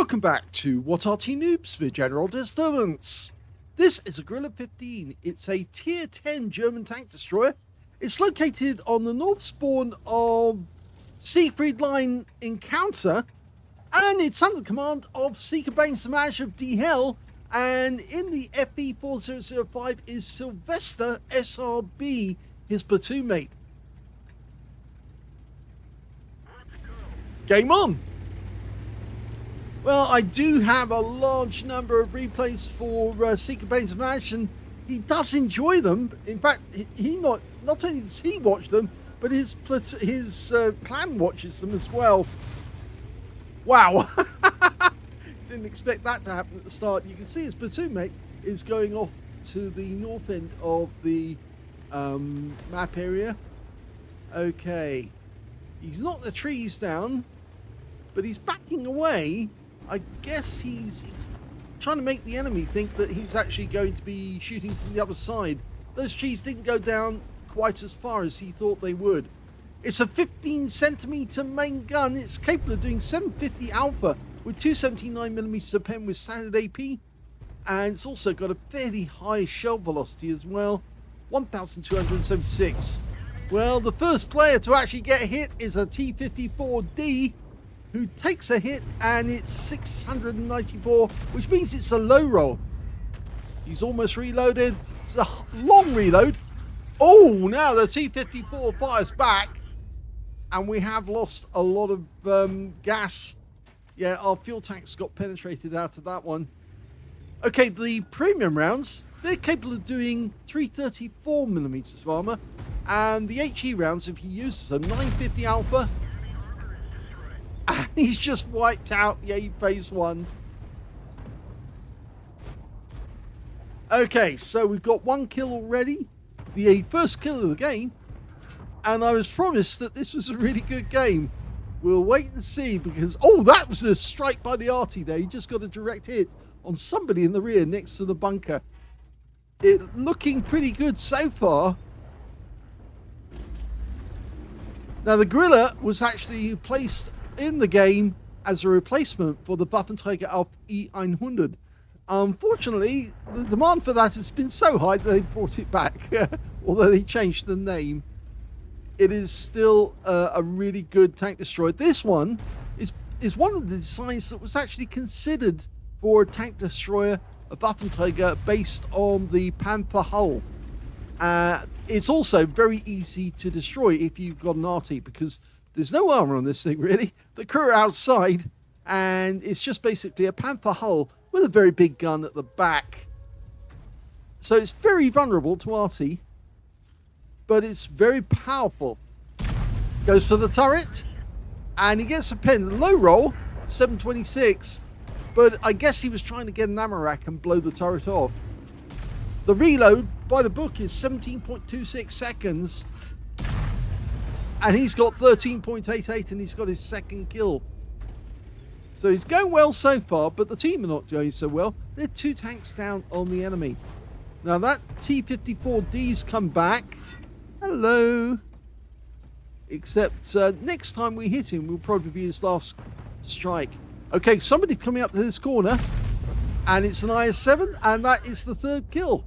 Welcome back to What Arty Noobs for General Disturbance. This is a Grille 15. It's a tier 10 German tank destroyer. It's located on the north spawn of Siegfried Line Encounter, and it's under the command of Siegfried Line Encounter of DHELL, and in the FE4005 is Sylvester SRB, his platoon mate. Game on! Well, I do have a large number of replays for Siegfried Line Encounter, and he does enjoy them. In fact, he not only does he watch them, but his clan watches them as well. Wow! Didn't expect that to happen at the start. You can see his platoon mate is going off to the north end of the map area. Okay, he's knocked the trees down, but he's backing away. I guess he's trying to make the enemy think that he's actually going to be shooting from the other side. Those trees didn't go down quite as far as he thought they would. It's a 15cm main gun. It's capable of doing 750 alpha with 279mm of pen with standard AP. And it's also got a fairly high shell velocity as well, 1,276. Well, the first player to actually get hit is a T-54D, who takes a hit, and it's 694, which means it's a low roll. He's almost reloaded. It's a long reload. Oh, now the T-54 fires back, and we have lost a lot of gas. Yeah, our fuel tanks got penetrated out of that one. Okay, the premium rounds, they're capable of doing 334mm of armor, and the HE rounds, if he uses them, 950 alpha. And he's just wiped out the phase 1. Okay, so we've got one kill already, the first kill of the game, and I was promised that this was a really good game. We'll wait and see, because oh, that was a strike by the Arty there. He just got a direct hit on somebody in the rear next to the bunker. It looking pretty good so far. Now the Grille was actually placed in the game as a replacement for the Waffenträger Alpha E100. Unfortunately, the demand for that has been so high that they brought it back. Although they changed the name, it is still a really good tank destroyer. This one is one of the designs that was actually considered for a tank destroyer, a Waffenträger, based on the Panther hull. It's also very easy to destroy if you've got an Arty, because there's no armor on this thing, really. The crew are outside, and it's just basically a Panther hull with a very big gun at the back. So it's very vulnerable to Arty, but it's very powerful. Goes for the turret, and he gets a pen. Low roll, 726, but I guess he was trying to get an ammo rack and blow the turret off. The reload, by the book, is 17.26 seconds. And he's got 13.88, and he's got his second kill. So he's going well so far, but the team are not doing so well. They're 2 tanks down on the enemy. Now that T-54D's come back. Hello. Except next time we hit him will probably be his last strike. Okay, somebody coming up to this corner. And it's an IS-7, and that is the 3rd kill.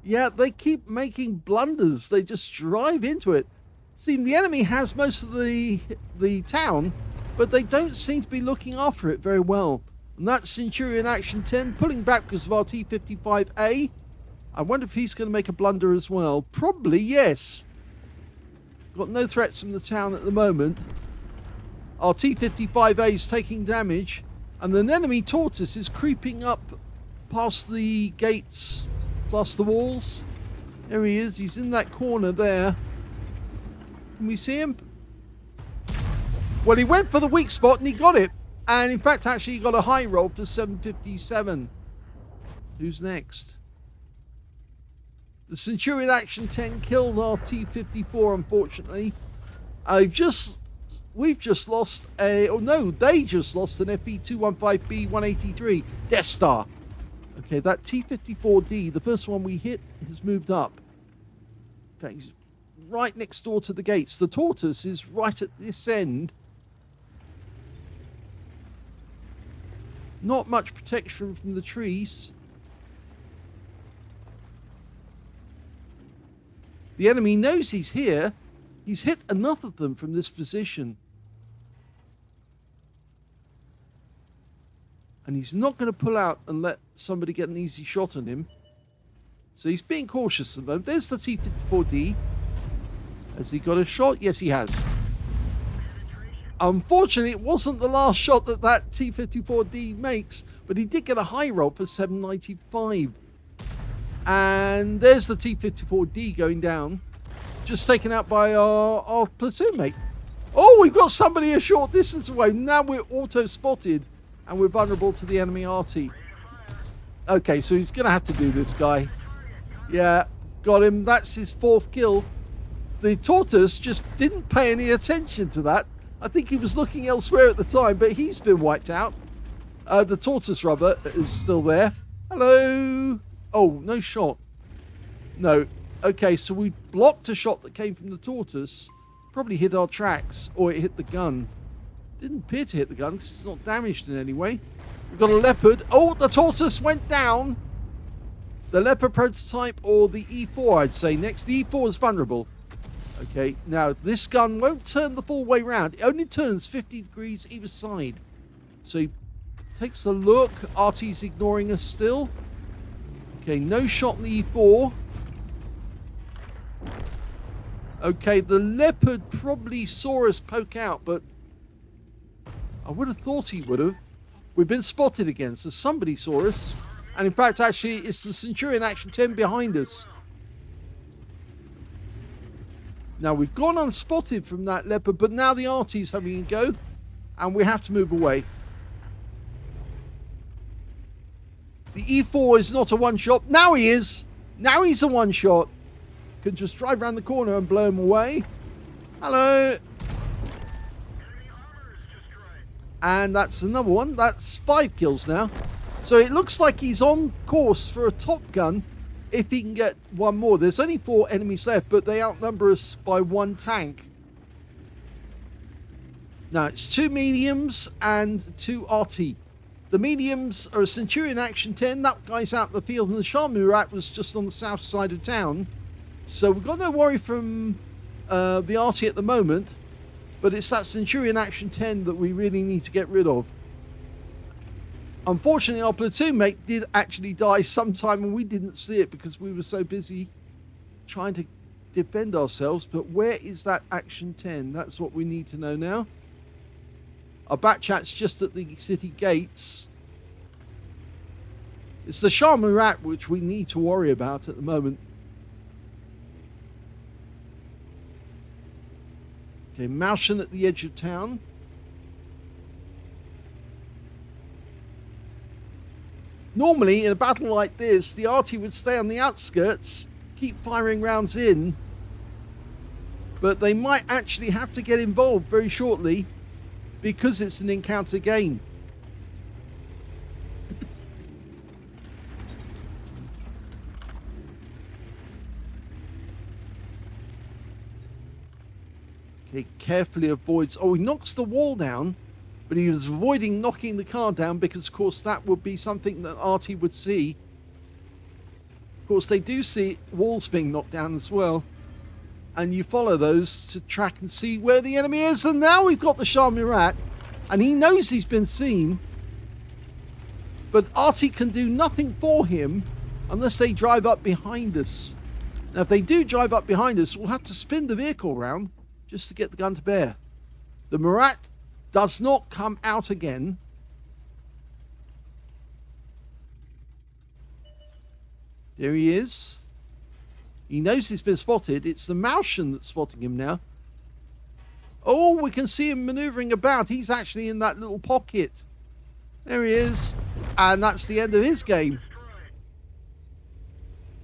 Yeah, they keep making blunders. They just drive into it. See, the enemy has most of the town, but they don't seem to be looking after it very well. And that's Centurion Action 10 pulling back because of our T-55A. I wonder if he's going to make a blunder as well. Probably, yes. Got no threats from the town at the moment. Our T-55A is taking damage, and an enemy Tortoise is creeping up past the gates, past the walls. There he is. He's in that corner there. Can we see him? Well, he went for the weak spot and he got it. And in fact, actually, he got a high roll for 757. Who's next? The Centurion Action 10 killed our T-54, unfortunately. We've just lost a... Oh, no, they just lost an FE215B183 Death Star. Okay, that T-54D, the first one we hit, has moved up. In fact, he's right next door to the gates. The Tortoise is right at this end. Not much protection from the trees. The enemy knows he's here. He's hit enough of them from this position. And he's not going to pull out and let somebody get an easy shot on him. So he's being cautious at the moment. There's the T-54D. Has he got a shot? Yes, he has. Unfortunately, it wasn't the last shot that that T-54D makes, but he did get a high roll for 795. And there's the T-54D going down. Just taken out by our platoon mate. Oh, we've got somebody a short distance away. Now we're auto-spotted. And we're vulnerable to the enemy Arty. Okay, so he's going to have to do this, guy. Yeah, got him. That's his 4th kill. The tortoise just didn't pay any attention to that. I think he was looking elsewhere at the time, but he's been wiped out. The tortoise rubber is still there. Hello. Oh, no shot. No. Okay, so we blocked a shot that came from the tortoise. Probably hit our tracks, or it hit the gun. Didn't appear to hit the gun because it's not damaged in any way. We've got a leopard. Oh, the tortoise went down. The leopard prototype or the E4, I'd say next. The E4 is vulnerable. Okay, now this gun won't turn the full way round. It only turns 50 degrees either side. So he takes a look. Arty's ignoring us still. Okay, no shot in the E4. Okay, the leopard probably saw us poke out, but I would have thought he would have. We've been spotted again, so somebody saw us. And in fact, actually, it's the Centurion Action 10 behind us. Now, we've gone unspotted from that leopard, but now the Arty's having a go. And we have to move away. The E4 is not a one-shot. Now he is. Now he's a one-shot. Could just drive around the corner and blow him away. Hello. And that's another one. That's 5 kills now. So it looks like he's on course for a Top Gun if he can get one more. There's only 4 enemies left, but they outnumber us by 1 tank. Now it's 2 mediums and 2 Arty. The mediums are a Centurion Action 10. That guy's out in the field, and the Shure MV7X was just on the south side of town. So we've got no worry from the Arty at the moment. But it's that Centurion Action 10 that we really need to get rid of. Unfortunately, our platoon mate did actually die sometime, and we didn't see it because we were so busy trying to defend ourselves. But where is that Action 10? That's what we need to know now. Our bat chat's just at the city gates. It's the Shure MV7X which we need to worry about at the moment. Okay, Malshan at the edge of town. Normally, in a battle like this, the Arty would stay on the outskirts, keep firing rounds in, but they might actually have to get involved very shortly because it's an encounter game. Okay, carefully avoids... Oh, he knocks the wall down, but he was avoiding knocking the car down because, of course, that would be something that Arty would see. Of course, they do see walls being knocked down as well. And you follow those to track and see where the enemy is. And now we've got the Shure MV7X, and he knows he's been seen. But Arty can do nothing for him unless they drive up behind us. Now, if they do drive up behind us, we'll have to spin the vehicle around just to get the gun to bear. The MV7X does not come out again. There he is. He knows he's been spotted. It's the Malshan that's spotting him now. Oh, we can see him maneuvering about. He's actually in that little pocket. There he is. And that's the end of his game.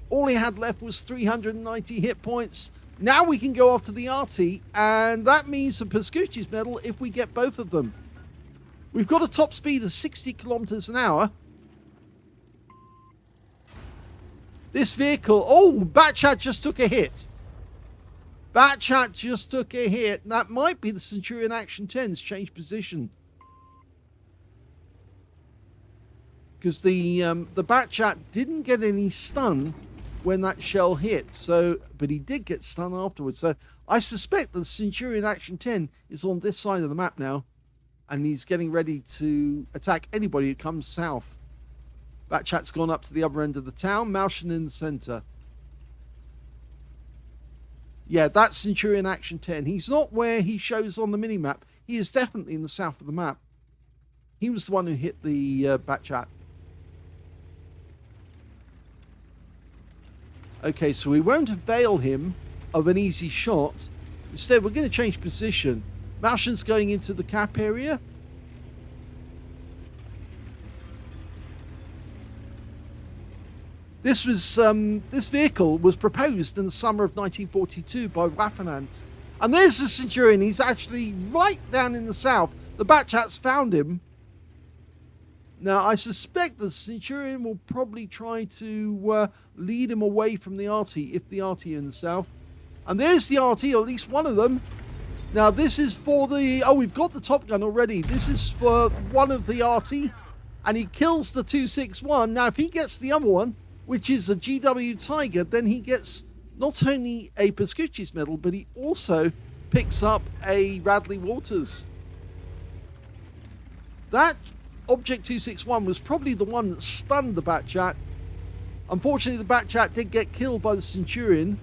All he had left was 390 hit points. Now we can go after the Arty, and that means a Pascucci's medal if we get both of them. We've got a top speed of 60 kilometers an hour. This vehicle... Oh, Batchat just took a hit. Batchat just took a hit. That might be the Centurion Action 10's changed position. because the Batchat didn't get any stun when that shell hit. So, but he did get stun afterwards. So I suspect the Centurion Action 10 is on this side of the map now, and he's getting ready to attack anybody who comes south. Batchat's gone up to the other end of the town. Malshin in the center. Yeah, that's Centurion Action 10. He's not where he shows on the minimap. He is definitely in the south of the map. He was the one who hit the Batchat. Okay, so we won't avail him of an easy shot. Instead, we're going to change position. Malshin's going into the cap area. This vehicle was proposed in the summer of 1942 by Waffenant. And there's the Centurion. He's actually right down in the south. The Batchat's found him. Now, I suspect the Centurion will probably try to lead him away from the Arty, if the Arty are in the south. And there's the Arty, or at least one of them. Now, this is for the... Oh, we've got the Top Gun already. This is for one of the Arty, and he kills the 261. Now, if he gets the other one, which is a GW Tiger, then he gets not only a Pascucci's medal, but he also picks up a Radley Walters. That Object 261 was probably the one that stunned the Batchat. Unfortunately, the Batchat did get killed by the Centurion.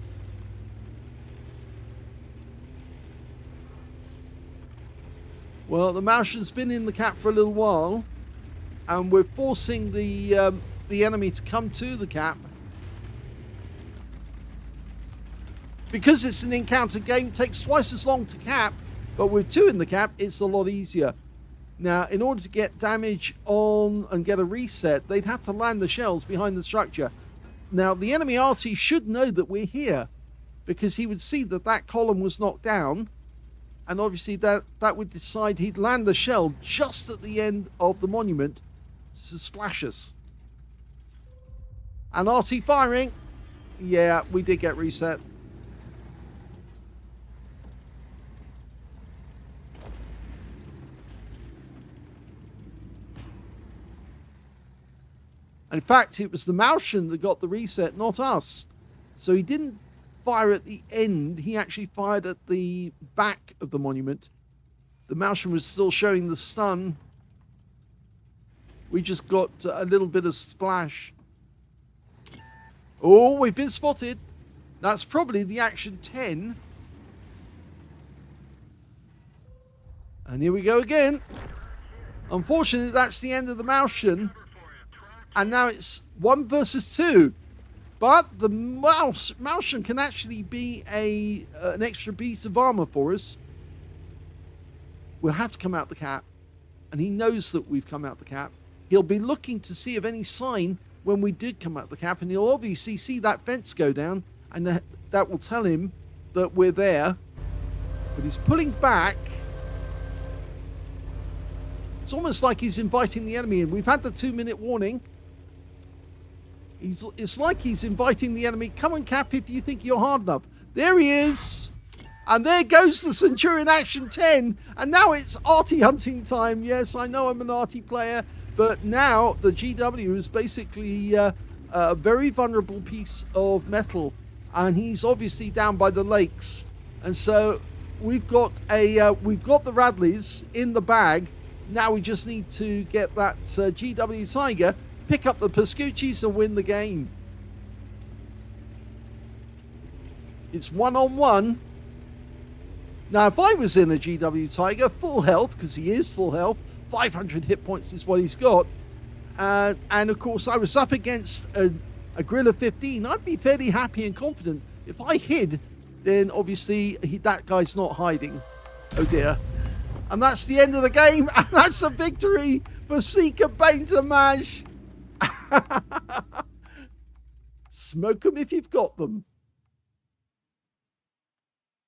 Well, the Malshin's been in the cap for a little while, and we're forcing the enemy to come to the cap. Because it's an encounter game, it takes twice as long to cap, but with 2 in the cap, it's a lot easier. Now, in order to get damage on and get a reset, they'd have to land the shells behind the structure. Now, the enemy Arty should know that we're here, because he would see that that column was knocked down, and obviously that would decide he'd land the shell just at the end of the monument to splash us. And Arty firing. Yeah, we did get reset. And in fact, it was the Malshin that got the reset, not us. So he didn't fire at the end. He actually fired at the back of the monument. The Malshin was still showing the stun. We just got a little bit of splash. Oh, we've been spotted. That's probably the Action 10. And here we go again. Unfortunately, that's the end of the Malshin. And now it's 1 versus 2. But the Malshin can actually be an extra piece of armor for us. We'll have to come out the cap. And he knows that we've come out the cap. He'll be looking to see of any sign when we did come out the cap. And he'll obviously see that fence go down. And that will tell him that we're there. But he's pulling back. It's almost like he's inviting the enemy in. We've had the 2-minute warning. It's like he's inviting the enemy. Come and cap if you think you're hard enough. There he is. And there goes the Centurion Action 10. And now it's Arty hunting time. Yes, I know I'm an Arty player. But now the GW is basically a very vulnerable piece of metal. And he's obviously down by the lakes. And so we've got the Radleys in the bag. Now we just need to get that GW Tiger, pick up the Pascucci's and win the game. It's 1-on-1. Now, if I was in a GW Tiger, full health, because he is full health, 500 hit points is what he's got. And of course, I was up against a Grille 15. I'd be fairly happy and confident. If I hid, then obviously that guy's not hiding. Oh dear. And that's the end of the game. And that's a victory for Seeker Baintermage. Smoke them if you've got them.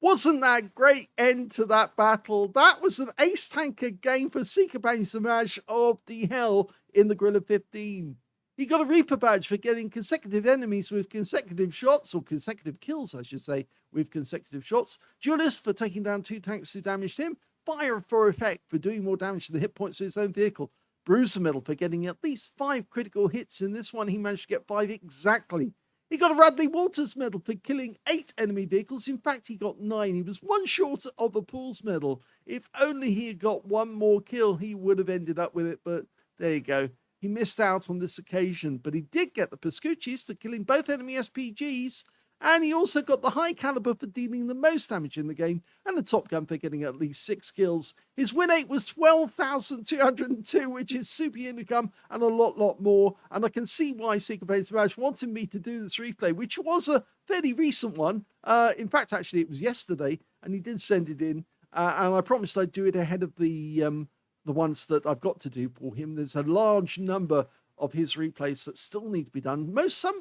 Wasn't that a great end to that battle? That was an ace tanker game for Seeker Baintermage of DHELL in the Grille 15. He got a Reaper badge for getting consecutive enemies with consecutive shots, or consecutive kills, I should say, with consecutive shots. Duelist for taking down 2 tanks who damaged him. Fire for effect for doing more damage to the hit points of his own vehicle. Bruiser medal for getting at least 5 critical hits. In this one, he managed to get 5 exactly. He got a Radley Walters medal for killing 8 enemy vehicles. In fact, he got 9. He was 1 short of a Paul's medal. If only he had got 1 more kill, he would have ended up with it. But there you go. He missed out on this occasion. But he did get the Pascucci's for killing both enemy SPGs. And he also got the high caliber for dealing the most damage in the game, and the Top Gun for getting at least 6 kills. His win rate was 12,202, which is super income and a lot more. And I can see why Siegfried Line wanted me to do this replay, which was a fairly recent one. In fact, actually, it was yesterday, and he did send it in. And I promised I'd do it ahead of the ones that I've got to do for him. There's a large number of his replays that still need to be done. Most of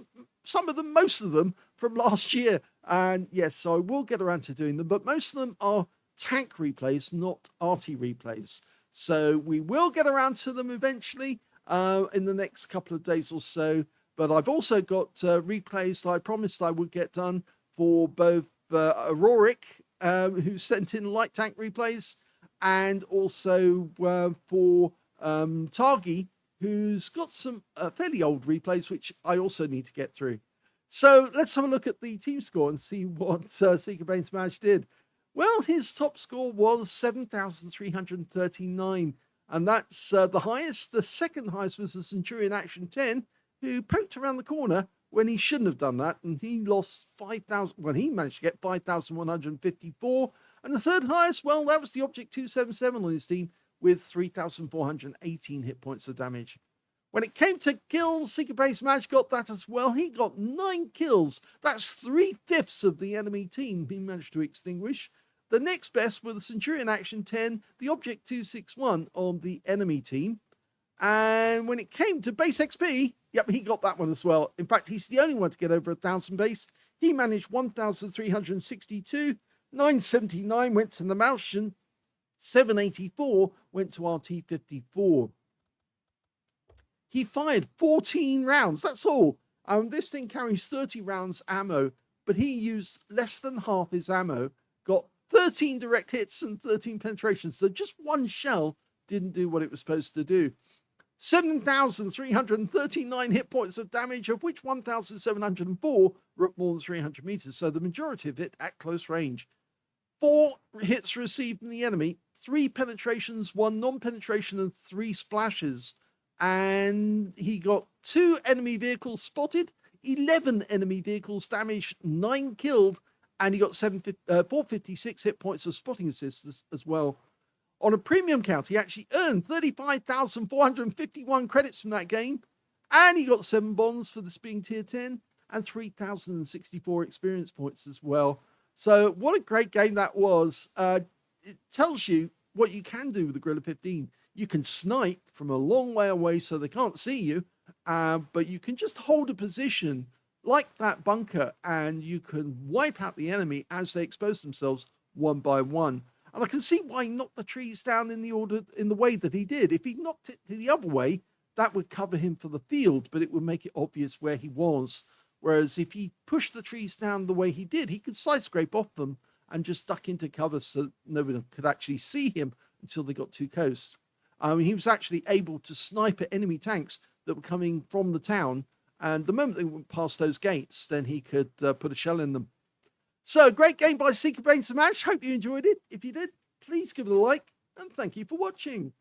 them from last year. And yes, so I will get around to doing them, but most of them are tank replays, not Arty replays. So we will get around to them eventually in the next couple of days or so. But I've also got replays that I promised I would get done for both Auroric, who sent in light tank replays, and also for Targi, who's got some fairly old replays, which I also need to get through. So let's have a look at the team score and see what Siegfried Line did. Well, his top score was 7,339, and that's the highest. The second highest was the Centurion Action 10, who poked around the corner when he shouldn't have done that, and he lost 5,000. Well, he managed to get 5,154. And the third highest, well, that was the Object 277 on his team, with 3,418 hit points of damage. When it came to kills, Siegfried Line got that as well. He got 9 kills. That's 3/5 of the enemy team he managed to extinguish. The next best were the Centurion Action 10, the Object 261 on the enemy team. And when it came to base XP, yep, he got that one as well. In fact, he's the only one to get over 1,000 base. He managed 1,362, 979 went to the Martian, 784 went to RT-54. He fired 14 rounds, that's all. This thing carries 30 rounds ammo, but he used less than half his ammo, got 13 direct hits and 13 penetrations, so just one shell didn't do what it was supposed to do. 7,339 hit points of damage, of which 1,704 were at more than 300 meters, so the majority of it at close range. 4 hits received from the enemy, 3 penetrations, 1 non-penetration, and 3 splashes. And he got 2 enemy vehicles spotted, 11 enemy vehicles damaged, 9 killed, and he got 456 hit points of spotting assists as well. On a premium count, he actually earned 35,451 credits from that game, and he got 7 bonds for this being tier 10, and 3,064 experience points as well. So what a great game that was. It tells you what you can do with the Grille 15. You can snipe from a long way away so they can't see you, but you can just hold a position like that bunker and you can wipe out the enemy as they expose themselves one by one. And I can see why he knocked the trees down in the way that he did. If he knocked it the other way, that would cover him for the field, but it would make it obvious where he was. Whereas if he pushed the trees down the way he did, he could side scrape off them and just duck into cover so nobody could actually see him until they got too close. He was actually able to snipe at enemy tanks that were coming from the town, and the moment they went past those gates, then he could put a shell in them. So, great game by Siegfried Line. Hope you enjoyed it. If you did, please give it a like, and thank you for watching.